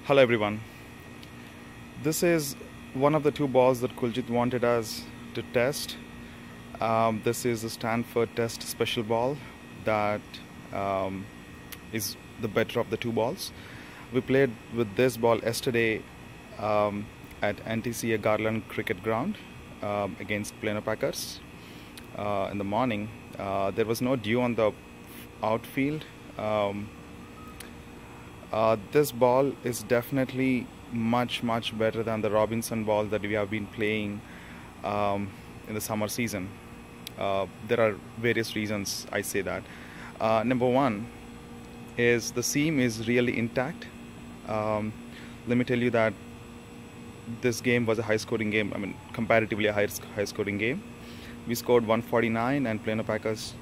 Hello everyone. This is one of the two balls that Kuljit wanted us to test. This is a Stanford test special ball that is the better of the two balls. We played with this ball yesterday at NTCA Garland cricket ground against Plano Packers in the morning. There was no dew on the outfield. This ball is definitely much better than the Robinson ball that we have been playing in the summer season. There are various reasons I say that. Number one is the seam is really intact. Let me tell you that this game was a high scoring game. I mean, comparatively a high scoring game. We scored 149 and Plano Packers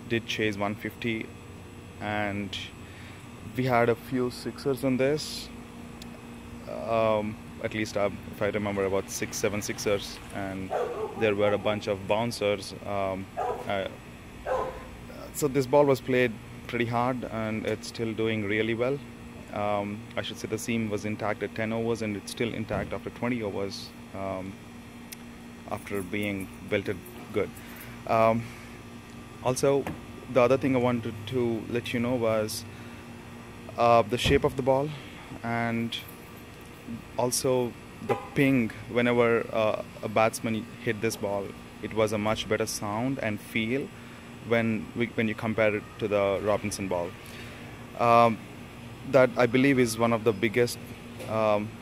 did chase 150, and we had a few sixers on this. At least if I remember, about 6-7 sixers, and there were a bunch of bouncers. So this ball was played pretty hard and it's still doing really well. I should say the seam was intact at 10 overs and it's still intact after 20 overs after being belted good. Also, the other thing I wanted to let you know was the shape of the ball, and also the ping. Whenever a batsman hit this ball, it was a much better sound and feel when you compare it to the Robinson ball. That I believe is one of the biggest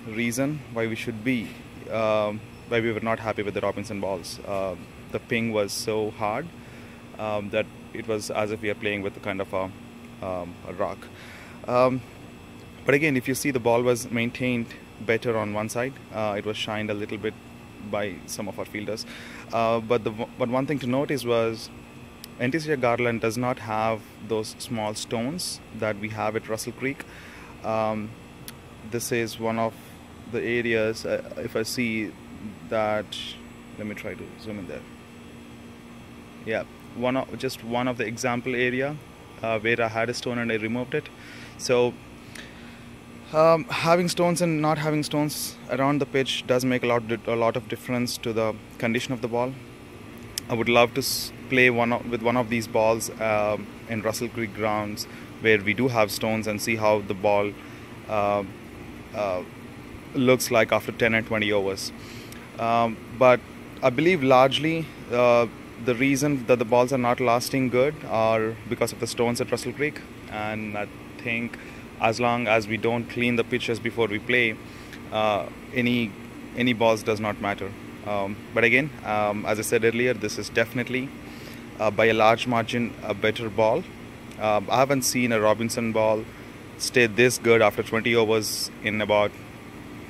reason why why we were not happy with the Robinson balls. The ping was so hard that it was as if we are playing with a kind of a rock. But again, if you see, the ball was maintained better on one side. It was shined a little bit by some of our fielders. But one thing to notice was NTCA Garland does not have those small stones that we have at Russell Creek. This is one of the areas, if I see that, let me try to zoom in there. Yeah, just one of the example area where I had a stone and I removed it. So having stones and not having stones around the pitch does make a lot of difference to the condition of the ball. I would love to play with one of these balls in Russell Creek grounds where we do have stones and see how the ball looks like after 10 and 20 overs. But I believe largely the reason that the balls are not lasting good are because of the stones at Russell Creek, and I think as long as we don't clean the pitches before we play, any balls does not matter. But again, as I said earlier, this is definitely by a large margin a better ball. I haven't seen a Robinson ball stay this good after 20 overs in about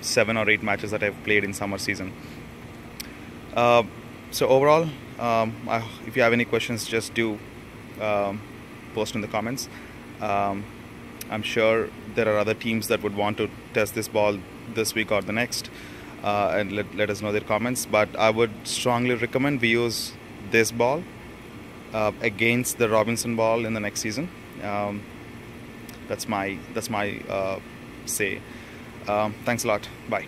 7 or 8 matches that I've played in summer season. So overall, if you have any questions, just do post in the comments. I'm sure there are other teams that would want to test this ball this week or the next, and let us know their comments. But I would strongly recommend we use this ball against the Robinson ball in the next season. That's my say. Thanks a lot. Bye.